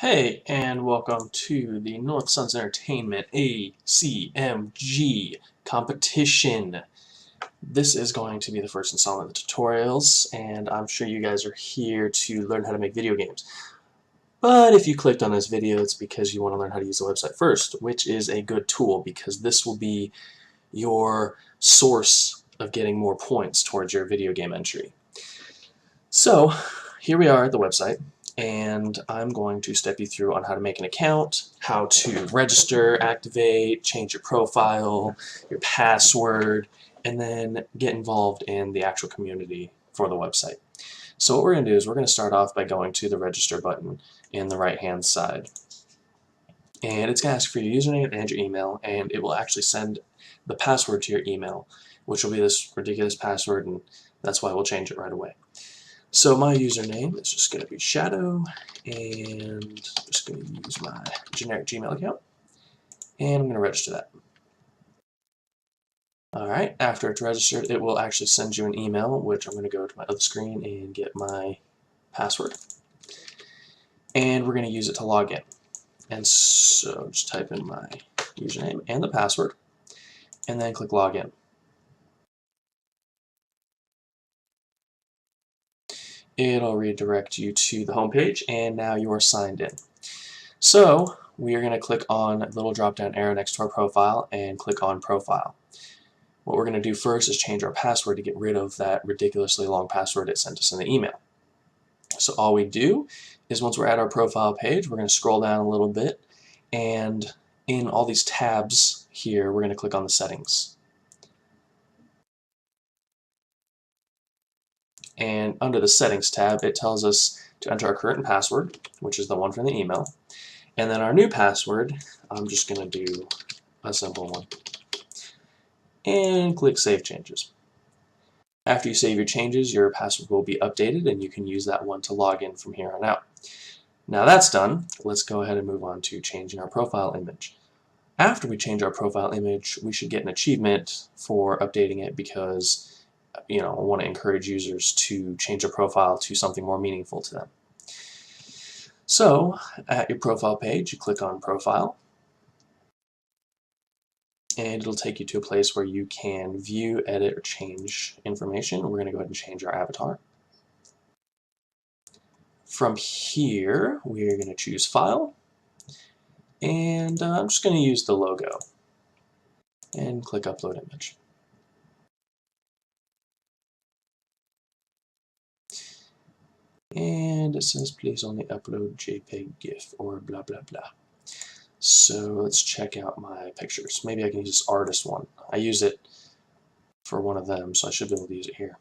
Hey, and welcome to the North Suns Entertainment ACMG competition. This is going to be the first installment of the tutorials, and I'm sure you guys are here to learn how to make video games. But if you clicked on this video, it's because you want to learn how to use the website first, which is a good tool because this will be your source of getting more points towards your video game entry. So, here we are at the website, and I'm going to step you through on how to make an account, how to register, activate, change your profile, your password, and then get involved in the actual community for the website. So what we're going to do is we're going to start off by going to the register button in the right hand side. And it's going to ask for your username and your email, and it will actually send the password to your email, which will be this ridiculous password, and that's why we'll change it right away. So my username is just going to be Shadow, and I'm just going to use my generic Gmail account, and I'm going to register that. Alright, after it's registered, it will actually send you an email, which I'm going to go to my other screen and get my password. And we're going to use it to log in. And so just type in my username and the password, and then click Login. It'll redirect you to the home page, and now you are signed in. So we are going to click on the little drop down arrow next to our profile and click on Profile. What we're going to do first is change our password to get rid of that ridiculously long password it sent us in the email. So all we do is once we're at our profile page, we're going to scroll down a little bit, and in all these tabs here, we're going to click on the settings. And under the Settings tab, it tells us to enter our current password, which is the one from the email. And then our new password, I'm just going to do a simple one. And click Save Changes. After you save your changes, your password will be updated, and you can use that one to log in from here on out. Now that's done, let's go ahead and move on to changing our profile image. After we change our profile image, we should get an achievement for updating it because I want to encourage users to change their profile to something more meaningful to them. So, at your profile page, you click on Profile, and it'll take you to a place where you can view, edit, or change information. We're going to go ahead and change our avatar. From here, we're going to choose File, and I'm just going to use the logo, and click Upload Image. And it says please only upload JPEG, GIF, or blah blah blah. So let's check out my pictures. Maybe I can use this artist one. I use it for one of them, so I should be able to use it here.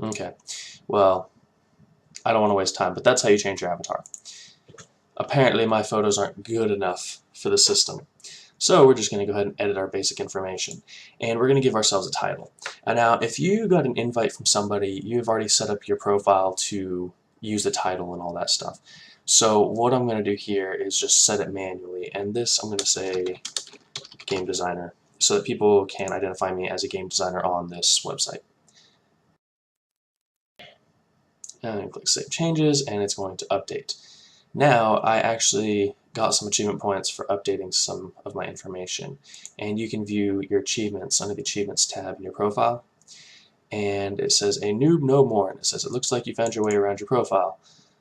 Okay, well, I don't want to waste time, but that's how you change your avatar. Apparently my photos aren't good enough for the system. So we're just going to go ahead and edit our basic information. And we're going to give ourselves a title. And now if you got an invite from somebody, you've already set up your profile to use the title and all that stuff. So what I'm going to do here is just set it manually. And this I'm going to say game designer so that people can identify me as a game designer on this website. And click Save Changes, and it's going to update. Now I actually got some achievement points for updating some of my information, and you can view your achievements under the Achievements tab in your profile, and it says a noob no more, and it says it looks like you found your way around your profile.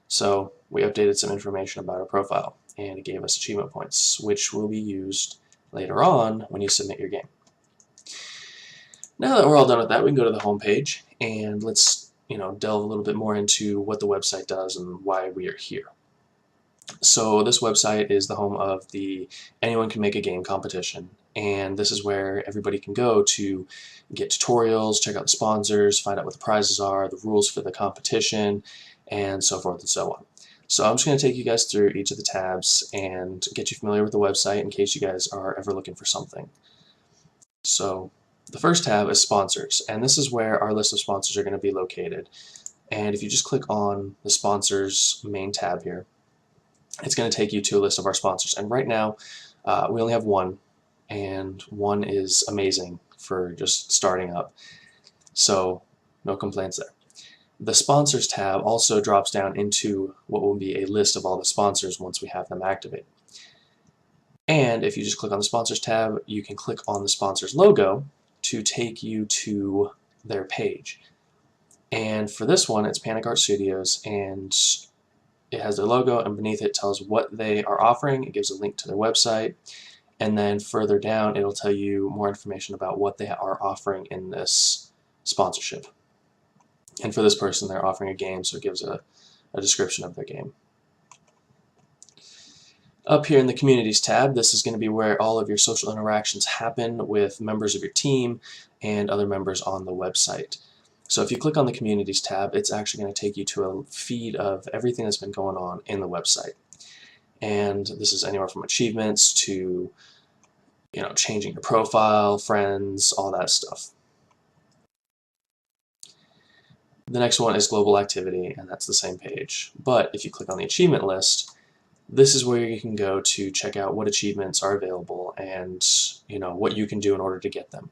So we updated some information about our profile, and it gave us achievement points, which will be used later on when you submit your game. Now that we're all done with that, we can go to the home page, and let's delve a little bit more into what the website does and why we are here. So this website is the home of the Anyone Can Make a Game competition, and this is where everybody can go to get tutorials, check out the sponsors, find out what the prizes are, the rules for the competition, and so forth and so on. So I'm just going to take you guys through each of the tabs and get you familiar with the website in case you guys are ever looking for something. So the first tab is Sponsors, and this is where our list of sponsors are going to be located. And if you just click on the Sponsors main tab here, it's going to take you to a list of our sponsors. And right now, we only have one, and one is amazing. for just starting up. So no complaints there. The Sponsors tab also drops down into what will be a list of all the sponsors once we have them activated. And if you just click on the Sponsors tab, you can click on the sponsor's logo to take you to their page. And for this one, it's Panic Art Studios, and it has their logo, and beneath it tells what they are offering. It gives a link to their website, and then further down it'll tell you more information about what they are offering in this sponsorship. And for this person, they're offering a game, so it gives a description of their game. Up here in the Communities tab, this is going to be where all of your social interactions happen with members of your team and other members on the website. So if you click on the Communities tab, it's actually going to take you to a feed of everything that's been going on in the website. And this is anywhere from achievements to, changing your profile, friends, all that stuff. The next one is Global Activity, and that's the same page. But if you click on the achievement list, this is where you can go to check out what achievements are available and what you can do in order to get them.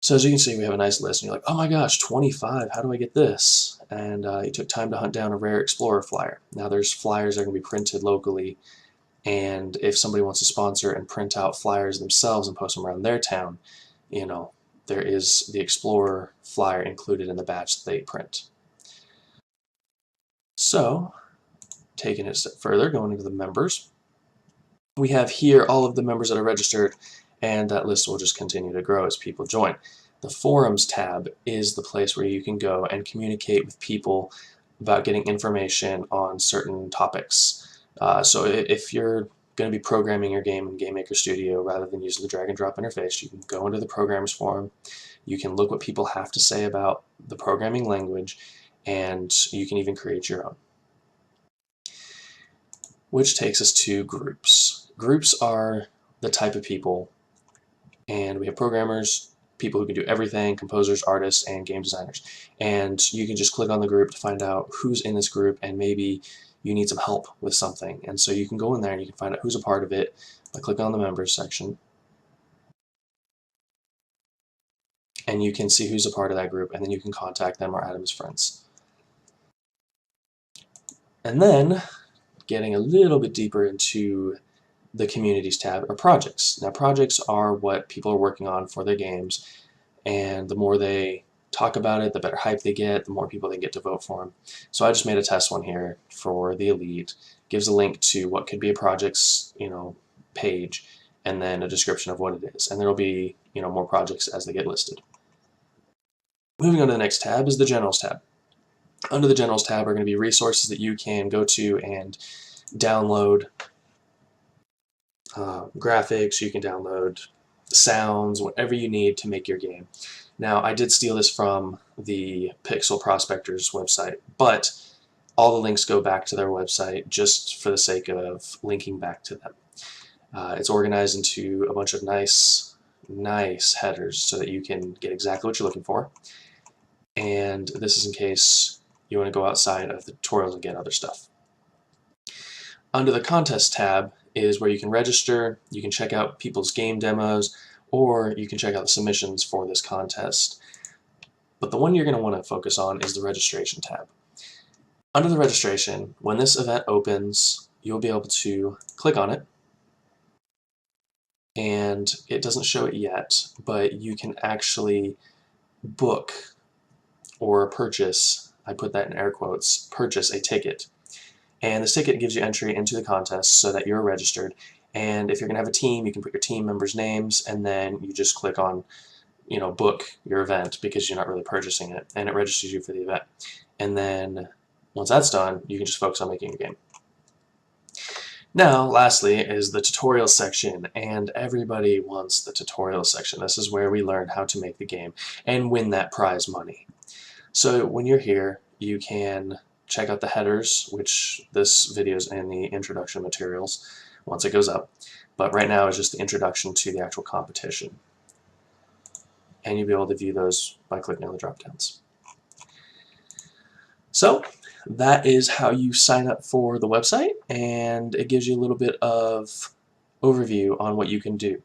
So as you can see, we have a nice list, and you're like, oh my gosh, 25, how do I get this? And you took time to hunt down a rare Explorer flyer. Now there's flyers that are going to be printed locally, and if somebody wants to sponsor and print out flyers themselves and post them around their town, there is the Explorer flyer included in the batch that they print. So, taking it a step further, going into the members, we have here all of the members that are registered, and that list will just continue to grow as people join. The Forums tab is the place where you can go and communicate with people about getting information on certain topics. So if you're going to be programming your game in Game Maker Studio rather than using the drag and drop interface, you can go into the Programmers Forum, you can look what people have to say about the programming language, and you can even create your own. Which takes us to groups. Groups are the type of people, and we have programmers, people who can do everything, composers, artists, and game designers. And you can just click on the group to find out who's in this group, and maybe you need some help with something. And so you can go in there and you can find out who's a part of it by clicking on the members section. And you can see who's a part of that group, and then you can contact them or add them as friends. And then, getting a little bit deeper into the Communities tab, are projects. Now projects are what people are working on for their games, and the more they talk about it, the better hype they get, the more people they get to vote for them. So I just made a test one here for the Elite. Gives a link to what could be a project's page, and then a description of what it is. And there will be more projects as they get listed. Moving on to the next tab is the Generals tab. Under the Generals tab are going to be resources that you can go to and download graphics. You can download sounds, whatever you need to make your game. Now, I did steal this from the Pixel Prospectors website, but all the links go back to their website just for the sake of linking back to them. It's organized into a bunch of nice headers so that you can get exactly what you're looking for. And this is in case you want to go outside of the tutorials and get other stuff. Under the Contest tab is where you can register, you can check out people's game demos, or you can check out the submissions for this contest. But the one you're going to want to focus on is the Registration tab. Under the Registration, when this event opens, you'll be able to click on it, and it doesn't show it yet, but you can actually book or purchase, I put that in air quotes, purchase a ticket. And this ticket gives you entry into the contest so that you're registered. And if you're going to have a team, you can put your team members' names, and then you just click on, book your event, because you're not really purchasing it, and it registers you for the event. And then once that's done, you can just focus on making your game. Now, lastly, is the tutorial section, and everybody wants the tutorial section. This is where we learn how to make the game and win that prize money. So when you're here, you can check out the headers, which this video is in the introduction materials once it goes up. But right now is just the introduction to the actual competition. And you'll be able to view those by clicking on the drop-downs. So that is how you sign up for the website, and it gives you a little bit of overview on what you can do.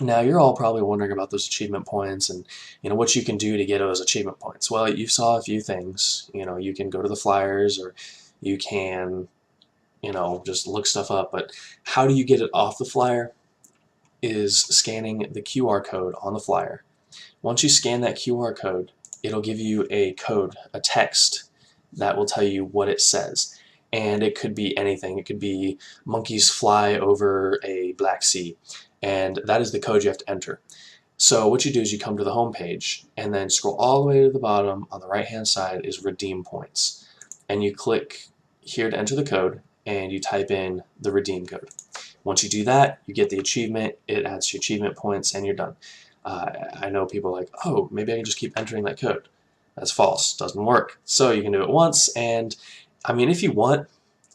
Now you're all probably wondering about those achievement points and what you can do to get those achievement points. Well, you saw a few things. You can go to the flyers, or you can just look stuff up, but how do you get it off the flyer is scanning the QR code on the flyer. Once you scan that QR code, it'll give you a code, a text that will tell you what it says. And it could be anything. It could be monkeys fly over a black sea. And that is the code you have to enter. So what you do is you come to the home page and then scroll all the way to the bottom. On the right hand side is redeem points. And you click here to enter the code and you type in the redeem code. Once you do that, you get the achievement, it adds your achievement points, and you're done. I know people are like, oh, maybe I can just keep entering that code. That's false. Doesn't work. So you can do it once, and I mean, if you want,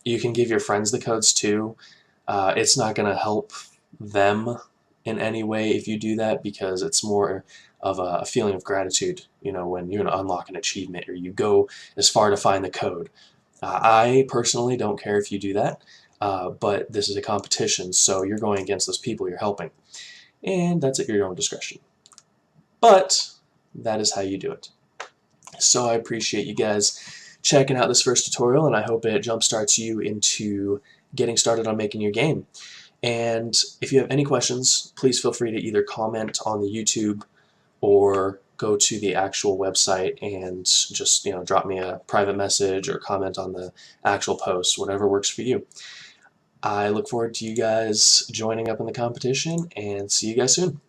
you can give your friends the codes too. It's not going to help them in any way if you do that, because it's more of a feeling of gratitude, when you're going to unlock an achievement or you go as far to find the code. I personally don't care if you do that, but this is a competition, so you're going against those people you're helping. And that's at your own discretion. But that is how you do it. So I appreciate you guys checking out this first tutorial, and I hope it jumpstarts you into getting started on making your game. And if you have any questions, please feel free to either comment on the YouTube or go to the actual website and just drop me a private message or comment on the actual post, whatever works for you. I look forward to you guys joining up in the competition, and see you guys soon.